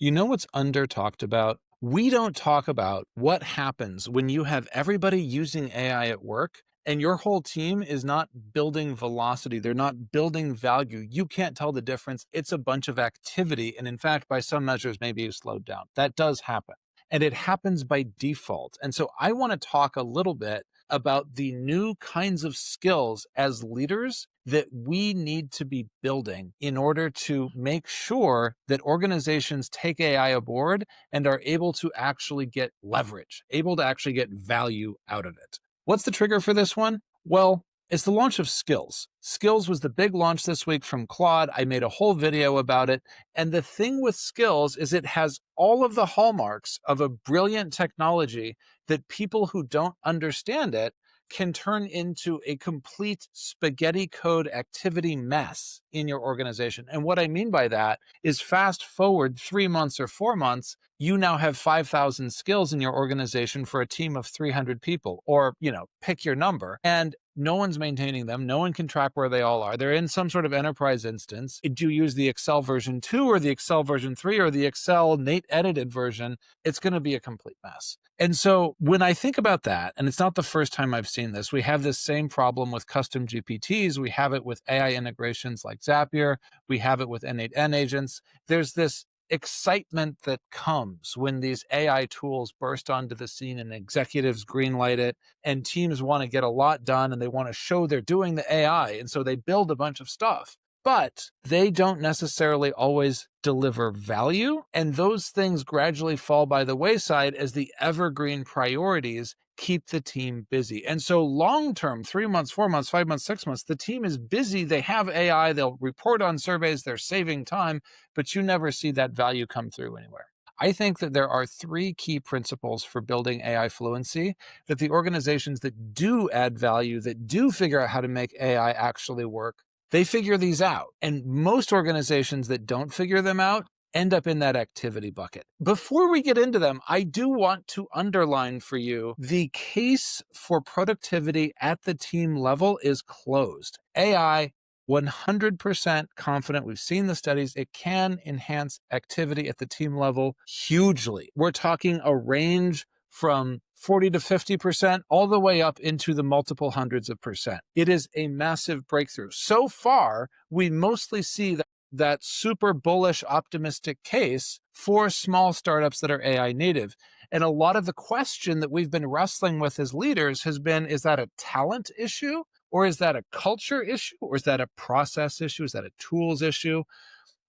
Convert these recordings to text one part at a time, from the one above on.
You know what's under talked about? We don't talk about what happens when you have everybody using AI at work and your whole team is not building velocity. They're not building value. You can't tell the difference. It's a bunch of activity. And in fact, by some measures, maybe you slowed down. That does happen. And it happens by default. And so I want to talk a little bit about the new kinds of skills as leaders that we need to be building in order to make sure that organizations take AI aboard and are able to actually get leverage, able to actually get value out of it. What's the trigger for this one? Well, it's the launch of Skills. Skills was the big launch this week from Claude. I made a whole video about it. And the thing with Skills is it has all of the hallmarks of a brilliant technology that people who don't understand it can turn into a complete spaghetti code activity mess in your organization. And what I mean by that is fast forward 3 months or 4 months, you now have 5,000 skills in your organization for a team of 300 people, or, pick your number. And no one's maintaining them. No one can track where they all are. They're in some sort of enterprise instance. Do you use the Excel version 2 or the Excel version 3 or the Excel Nate edited version? It's going to be a complete mess. And so when I think about that, and it's not the first time I've seen this, we have this same problem with custom GPTs. We have it with AI integrations like Zapier. We have it with N8N agents. There's this excitement that comes when these AI tools burst onto the scene and executives greenlight it and teams want to get a lot done and they want to show they're doing the AI. And so they build a bunch of stuff, but they don't necessarily always deliver value. And those things gradually fall by the wayside as the evergreen priorities keep the team busy. And so long-term, 3 months, 4 months, 5 months, 6 months, the team is busy. They have AI, they'll report on surveys, they're saving time, but you never see that value come through anywhere. I think that there are 3 key principles for building AI fluency that the organizations that do add value, that do figure out how to make AI actually work, they figure these out. And most organizations that don't figure them out end up in that activity bucket. Before we get into them, I do want to underline for you the case for productivity at the team level is closed. AI, 100% confident. We've seen the studies. It can enhance activity at the team level hugely. We're talking a range from 40 to 50%, all the way up into the multiple hundreds of percent. It is a massive breakthrough. So far, we mostly see that super bullish, optimistic case for small startups that are AI native. And a lot of the question that we've been wrestling with as leaders has been, is that a talent issue? Or is that a culture issue? Or is that a process issue? Is that a tools issue?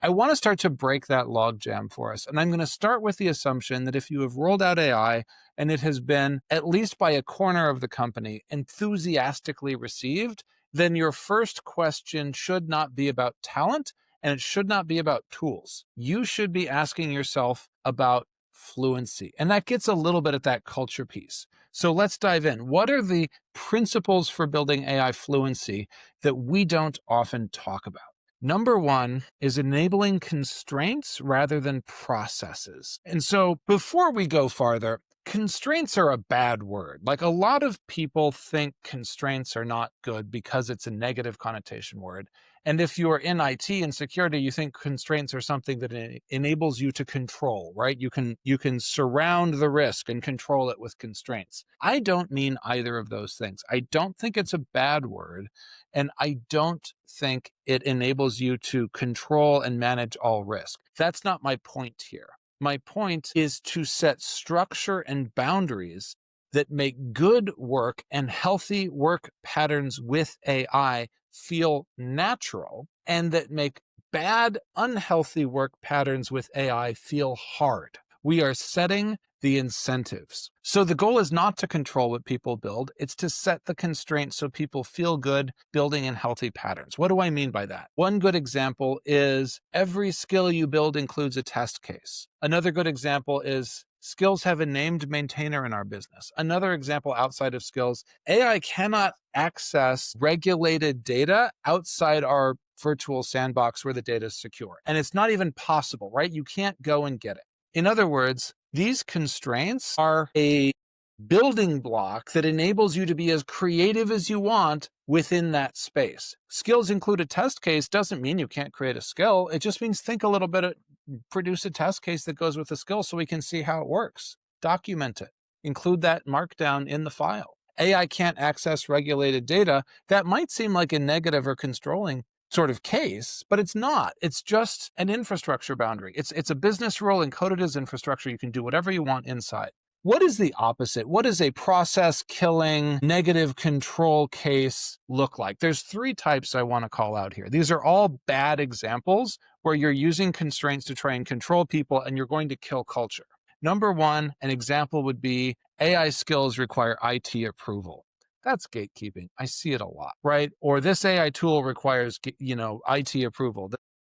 I want to start to break that logjam for us. And I'm going to start with the assumption that if you have rolled out AI and it has been, at least by a corner of the company, enthusiastically received, then your first question should not be about talent and it should not be about tools. You should be asking yourself about fluency. And that gets a little bit at that culture piece. So let's dive in. What are the principles for building AI fluency that we don't often talk about? Number 1 is enabling constraints rather than processes. And so before we go farther, constraints are a bad word. Like, a lot of people think constraints are not good because it's a negative connotation word. And if you're in IT and security, you think constraints are something that enables you to control, right? You can surround the risk and control it with constraints. I don't mean either of those things. I don't think it's a bad word. And I don't think it enables you to control and manage all risk. That's not my point here. My point is to set structure and boundaries that make good work and healthy work patterns with AI feel natural, and that make bad, unhealthy work patterns with AI feel hard. We are setting the incentives. So the goal is not to control what people build. It's to set the constraints so people feel good building in healthy patterns. What do I mean by that? One good example is every skill you build includes a test case. Another good example is skills have a named maintainer in our business. Another example outside of skills, AI cannot access regulated data outside our virtual sandbox where the data is secure. And it's not even possible, right? You can't go and get it. In other words, these constraints are a building block that enables you to be as creative as you want within that space. Skills include a test case doesn't mean you can't create a skill. It just means think a little bit produce a test case that goes with the skill so we can see how it works. Document it. Include that markdown in the file. AI can't access regulated data. That might seem like a negative or controlling sort of case, but it's not. It's just an infrastructure boundary. It's a business rule encoded as infrastructure. You can do whatever you want inside. What is the opposite? What does a process killing negative control case look like? There's 3 types I want to call out here. These are all bad examples where you're using constraints to try and control people and you're going to kill culture. Number 1, an example would be AI skills require IT approval. That's gatekeeping. I see it a lot, right? Or this AI tool requires, IT approval.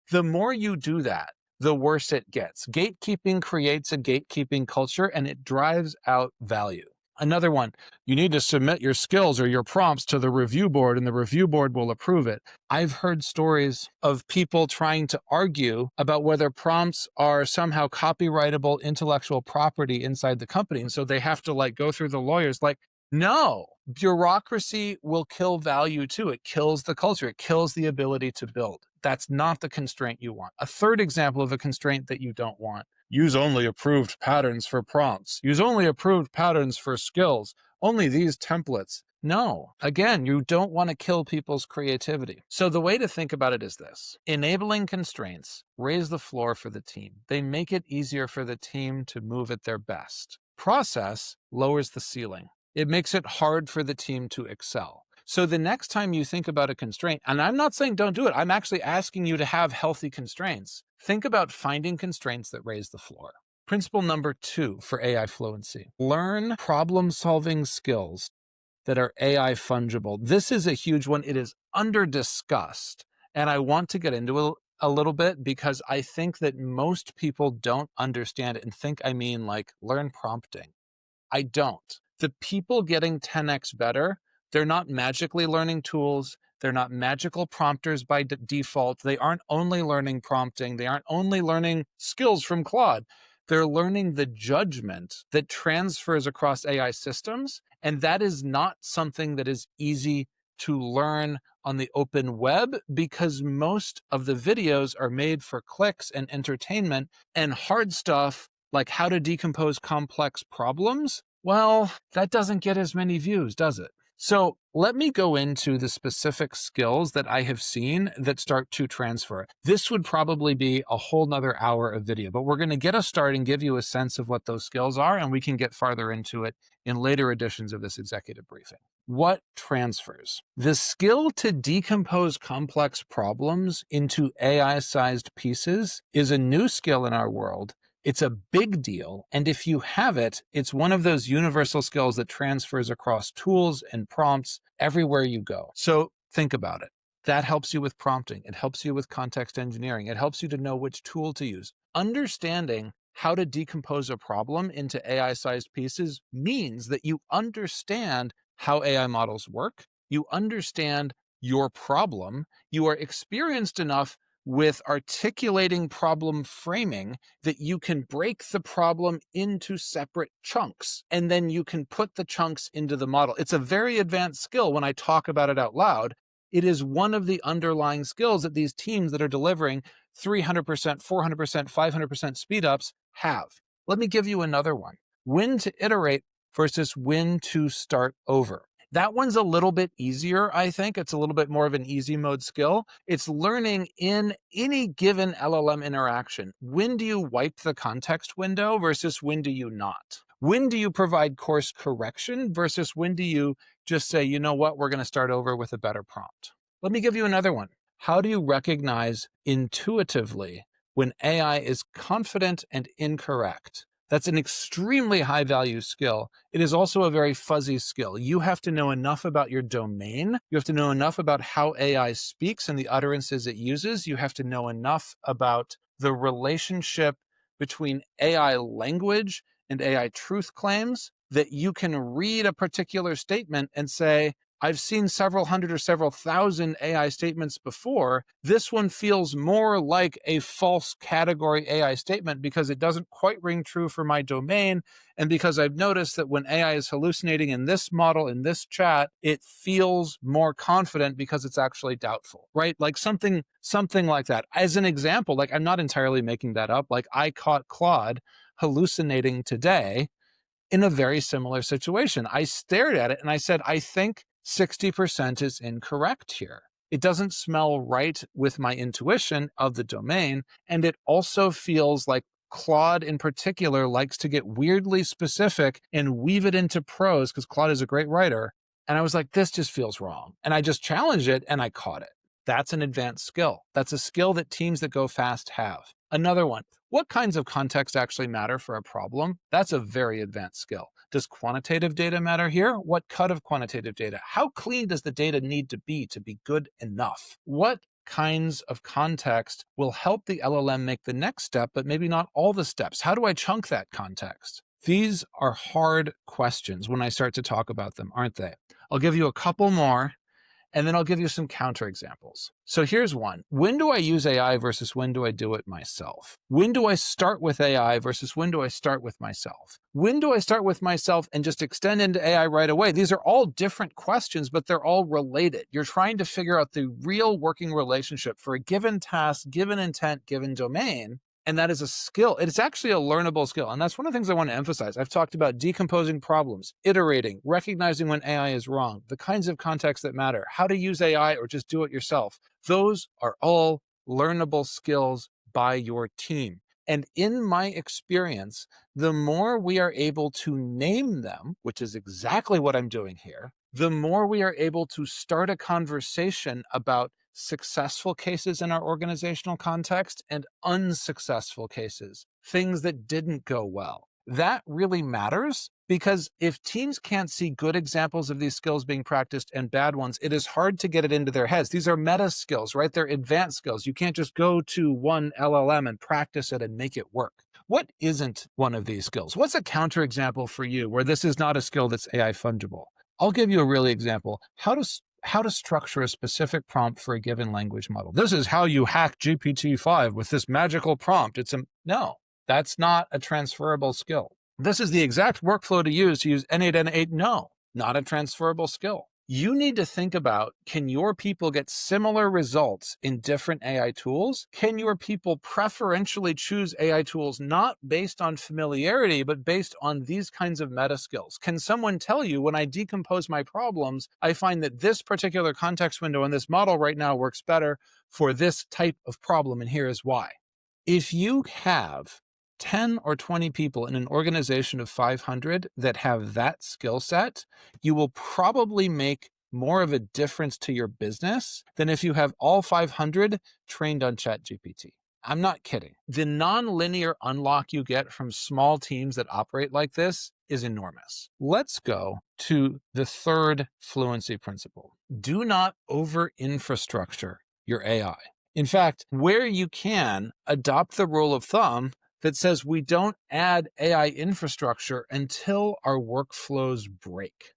The more you do that, the worse it gets. Gatekeeping creates a gatekeeping culture and it drives out value. Another one, you need to submit your skills or your prompts to the review board and the review board will approve it. I've heard stories of people trying to argue about whether prompts are somehow copyrightable intellectual property inside the company. And so they have to go through the lawyers. No, bureaucracy will kill value too. It kills the culture. It kills the ability to build. That's not the constraint you want. A third example of a constraint that you don't want. Use only approved patterns for prompts. Use only approved patterns for skills. Only these templates. No, again, you don't want to kill people's creativity. So the way to think about it is this. Enabling constraints raise the floor for the team. They make it easier for the team to move at their best. Process lowers the ceiling. It makes it hard for the team to excel. So the next time you think about a constraint, and I'm not saying don't do it, I'm actually asking you to have healthy constraints. Think about finding constraints that raise the floor. Principle number 2 for AI fluency. Learn problem-solving skills that are AI-fungible. This is a huge one. It is under-discussed, and I want to get into it a little bit because I think that most people don't understand it and think I mean learn prompting. I don't. The people getting 10x better, they're not magically learning tools. They're not magical prompters by default. They aren't only learning prompting. They aren't only learning skills from Claude. They're learning the judgment that transfers across AI systems. And that is not something that is easy to learn on the open web because most of the videos are made for clicks and entertainment, and hard stuff like how to decompose complex problems, well, that doesn't get as many views, does it? So let me go into the specific skills that I have seen that start to transfer. This would probably be a whole nother hour of video, but we're going to get us started and give you a sense of what those skills are, and we can get farther into it in later editions of this executive briefing. What transfers? The skill to decompose complex problems into AI-sized pieces is a new skill in our world. It's a big deal. And if you have it, it's one of those universal skills that transfers across tools and prompts everywhere you go. So think about it. That helps you with prompting. It helps you with context engineering. It helps you to know which tool to use. Understanding how to decompose a problem into AI-sized pieces means that you understand how AI models work. You understand your problem. You are experienced enough with articulating problem framing that you can break the problem into separate chunks, and then you can put the chunks into the model. It's a very advanced skill when I talk about it out loud. It is one of the underlying skills that these teams that are delivering 300%, 400%, 500% speed ups have. Let me give you another one. When to iterate versus when to start over. That one's a little bit easier, I think. It's a little bit more of an easy mode skill. It's learning in any given LLM interaction. When do you wipe the context window versus when do you not? When do you provide course correction versus when do you just say, you know what, we're going to start over with a better prompt? Let me give you another one. How do you recognize intuitively when AI is confident and incorrect? That's an extremely high value skill. It is also a very fuzzy skill. You have to know enough about your domain. You have to know enough about how AI speaks and the utterances it uses. You have to know enough about the relationship between AI language and AI truth claims that you can read a particular statement and say, I've seen several hundred or several thousand AI statements before. This one feels more like a false category AI statement because it doesn't quite ring true for my domain. And because I've noticed that when AI is hallucinating in this model, in this chat, it feels more confident because it's actually doubtful, right? Like something like that. As an example, like I'm not entirely making that up. Like I caught Claude hallucinating today in a very similar situation. I stared at it and I said, I think 60% is incorrect here. It doesn't smell right with my intuition of the domain. And it also feels like Claude in particular likes to get weirdly specific and weave it into prose because Claude is a great writer. And I was like, this just feels wrong. And I just challenged it and I caught it. That's an advanced skill. That's a skill that teams that go fast have. Another one, what kinds of context actually matter for a problem? That's a very advanced skill. Does quantitative data matter here? What cut of quantitative data? How clean does the data need to be good enough? What kinds of context will help the LLM make the next step, but maybe not all the steps? How do I chunk that context? These are hard questions when I start to talk about them, aren't they? I'll give you a couple more, and then I'll give you some counterexamples. So here's one. When do I use AI versus when do I do it myself? When do I start with AI versus when do I start with myself? When do I start with myself and just extend into AI right away? These are all different questions, but they're all related. You're trying to figure out the real working relationship for a given task, given intent, given domain. And that is a skill. It's actually a learnable skill. And that's one of the things I want to emphasize. I've talked about decomposing problems, iterating, recognizing when AI is wrong, the kinds of contexts that matter, how to use AI or just do it yourself. Those are all learnable skills by your team. And in my experience, the more we are able to name them, which is exactly what I'm doing here, the more we are able to start a conversation about successful cases in our organizational context and unsuccessful cases, things that didn't go well. That really matters because if teams can't see good examples of these skills being practiced and bad ones, it is hard to get it into their heads. These are meta skills, right? They're advanced skills. You can't just go to one LLM and practice it and make it work. What isn't one of these skills? What's a counterexample for you where this is not a skill that's AI fungible? I'll give you a really example. How to structure a specific prompt for a given language model. This is how you hack GPT-5 with this magical prompt. No, that's not a transferable skill. This is the exact workflow to use N8 N8. No, not a transferable skill. You need to think about, can your people get similar results in different AI tools? Can your people preferentially choose AI tools not based on familiarity, but based on these kinds of meta skills? Can someone tell you, when I decompose my problems, I find that this particular context window in this model right now works better for this type of problem, and here is why. If you have 10 or 20 people in an organization of 500 that have that skill set, you will probably make more of a difference to your business than if you have all 500 trained on ChatGPT. I'm not kidding. The nonlinear unlock you get from small teams that operate like this is enormous. Let's go to the third fluency principle. Do not over-infrastructure your AI. In fact, where you can, adopt the rule of thumb that says we don't add AI infrastructure until our workflows break.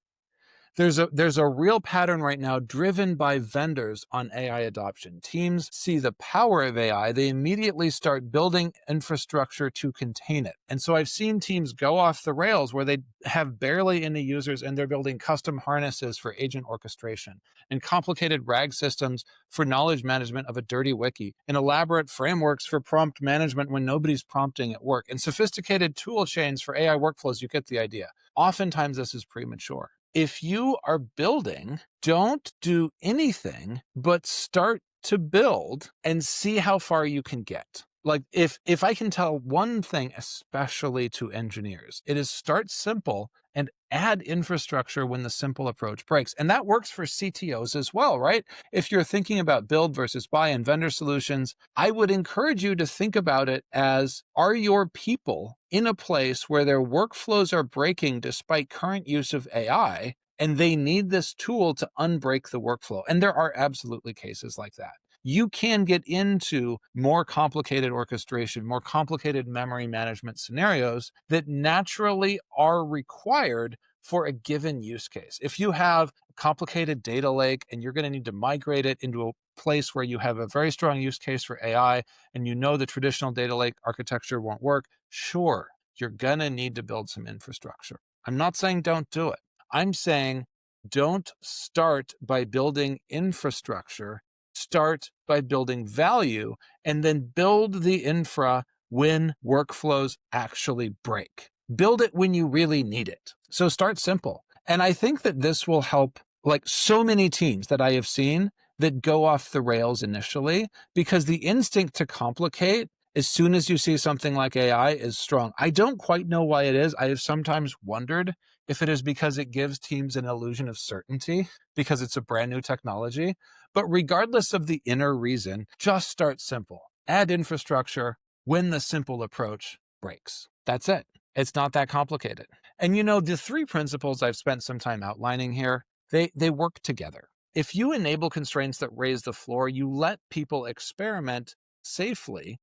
There's a real pattern right now driven by vendors on AI adoption. Teams see the power of AI. They immediately start building infrastructure to contain it. And so I've seen teams go off the rails where they have barely any users and they're building custom harnesses for agent orchestration and complicated RAG systems for knowledge management of a dirty wiki and elaborate frameworks for prompt management when nobody's prompting at work and sophisticated tool chains for AI workflows. You get the idea. Oftentimes this is premature. If you are building, don't do anything but start to build and see how far you can get. Like if I can tell one thing, especially to engineers, it is start simple and add infrastructure when the simple approach breaks. And that works for CTOs as well, right? If you're thinking about build versus buy and vendor solutions, I would encourage you to think about it as, are your people in a place where their workflows are breaking despite current use of AI, and they need this tool to unbreak the workflow? And there are absolutely cases like that. You can get into more complicated orchestration, more complicated memory management scenarios that naturally are required for a given use case. If you have complicated data lake and you're going to need to migrate it into a place where you have a very strong use case for AI and you know the traditional data lake architecture won't work, sure, you're going to need to build some infrastructure. I'm not saying don't do it. I'm saying don't start by building infrastructure. Start by building value and then build the infra when workflows actually break. Build it when you really need it. So start simple. And I think that this will help like so many teams that I have seen that go off the rails initially because the instinct to complicate as soon as you see something like AI is strong. I don't quite know why it is. I have sometimes wondered if it is because it gives teams an illusion of certainty because it's a brand new technology. But regardless of the inner reason, just start simple. Add infrastructure when the simple approach breaks. That's it. It's not that complicated. And you know, the three principles I've spent some time outlining here, they work together. If you enable constraints that raise the floor, you let people experiment safely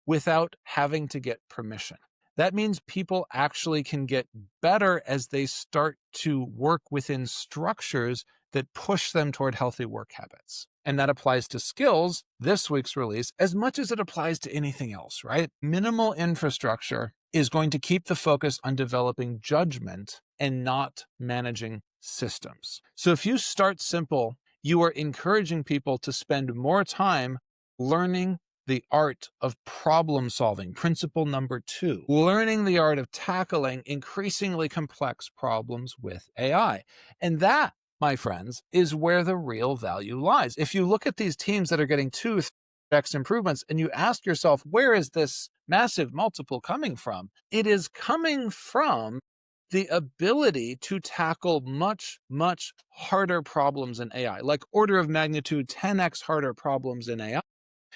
without having to get permission. That means people actually can get better as they start to work within structures that push them toward healthy work habits. And that applies to skills, this week's release, as much as it applies to anything else, right? Minimal infrastructure is going to keep the focus on developing judgment and not managing systems. So if you start simple, you are encouraging people to spend more time learning the art of problem solving. Principle number 2, learning the art of tackling increasingly complex problems with AI. And that, my friends, is where the real value lies. If you look at these teams that are getting 2-3x improvements and you ask yourself, where is this massive multiple coming from? It is coming from the ability to tackle much, much harder problems in AI, like order of magnitude 10x harder problems in AI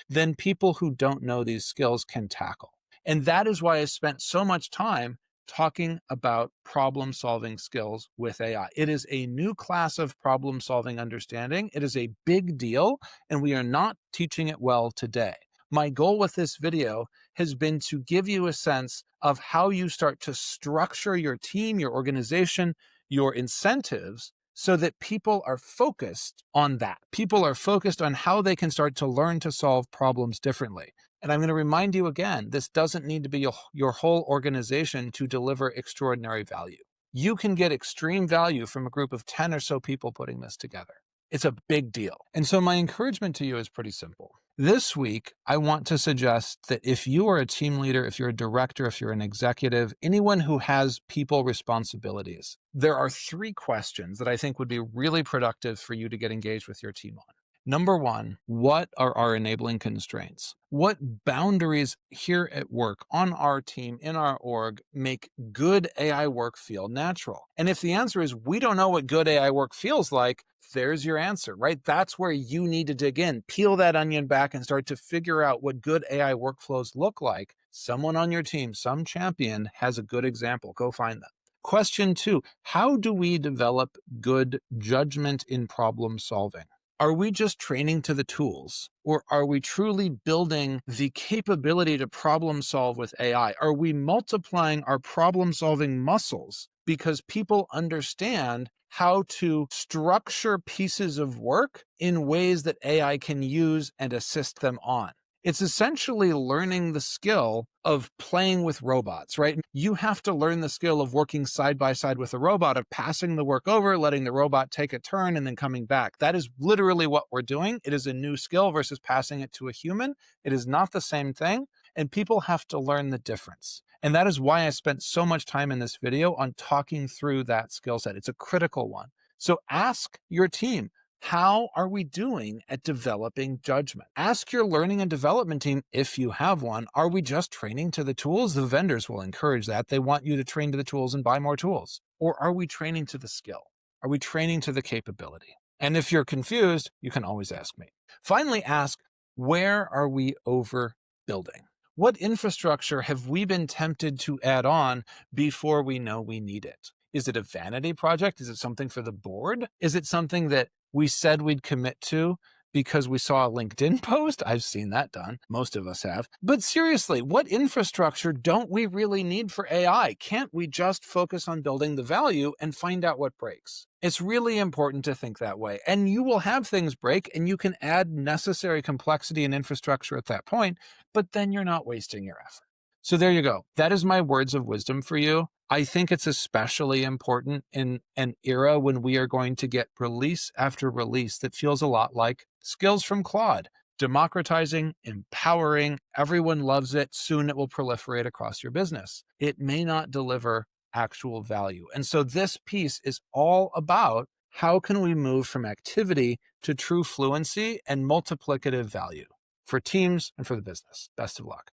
than people who don't know these skills can tackle. And that is why I spent so much time talking about problem-solving skills with AI. It is a new class of problem-solving understanding. It is a big deal, and we are not teaching it well today. My goal with this video has been to give you a sense of how you start to structure your team, your organization, your incentives, so that people are focused on that. People are focused on how they can start to learn to solve problems differently. And I'm going to remind you again, this doesn't need to be your whole organization to deliver extraordinary value. You can get extreme value from a group of 10 or so people putting this together. It's a big deal. And so my encouragement to you is pretty simple. This week, I want to suggest that if you are a team leader, if you're a director, if you're an executive, anyone who has people responsibilities, there are 3 questions that I think would be really productive for you to get engaged with your team on. Number 1, what are our enabling constraints? What boundaries here at work, on our team, in our org, make good AI work feel natural? And if the answer is we don't know what good AI work feels like, there's your answer, right? That's where you need to dig in, peel that onion back and start to figure out what good AI workflows look like. Someone on your team, some champion has a good example. Go find them. Question 2, how do we develop good judgment in problem solving? Are we just training to the tools, or are we truly building the capability to problem solve with AI? Are we multiplying our problem solving muscles because people understand how to structure pieces of work in ways that AI can use and assist them on? It's essentially learning the skill of playing with robots, right? You have to learn the skill of working side by side with a robot, of passing the work over, letting the robot take a turn, and then coming back. That is literally what we're doing. It is a new skill versus passing it to a human. It is not the same thing, and people have to learn the difference. And that is why I spent so much time in this video on talking through that skill set. It's a critical one. So ask your team, how are we doing at developing judgment? Ask your learning and development team, if you have one, are we just training to the tools? The vendors will encourage that. They want you to train to the tools and buy more tools. Or are we training to the skill? Are we training to the capability? And if you're confused, you can always ask me. Finally, ask, where are we overbuilding? What infrastructure have we been tempted to add on before we know we need it? Is it a vanity project? Is it something for the board? Is it something that we said we'd commit to, because we saw a LinkedIn post. I've seen that done. Most of us have. But seriously, what infrastructure don't we really need for AI? Can't we just focus on building the value and find out what breaks? It's really important to think that way. And you will have things break, and you can add necessary complexity and infrastructure at that point, but then you're not wasting your effort. So there you go. That is my words of wisdom for you. I think it's especially important in an era when we are going to get release after release that feels a lot like skills from Claude. Democratizing, empowering, everyone loves it. Soon it will proliferate across your business. It may not deliver actual value. And so this piece is all about how can we move from activity to true fluency and multiplicative value for teams and for the business. Best of luck.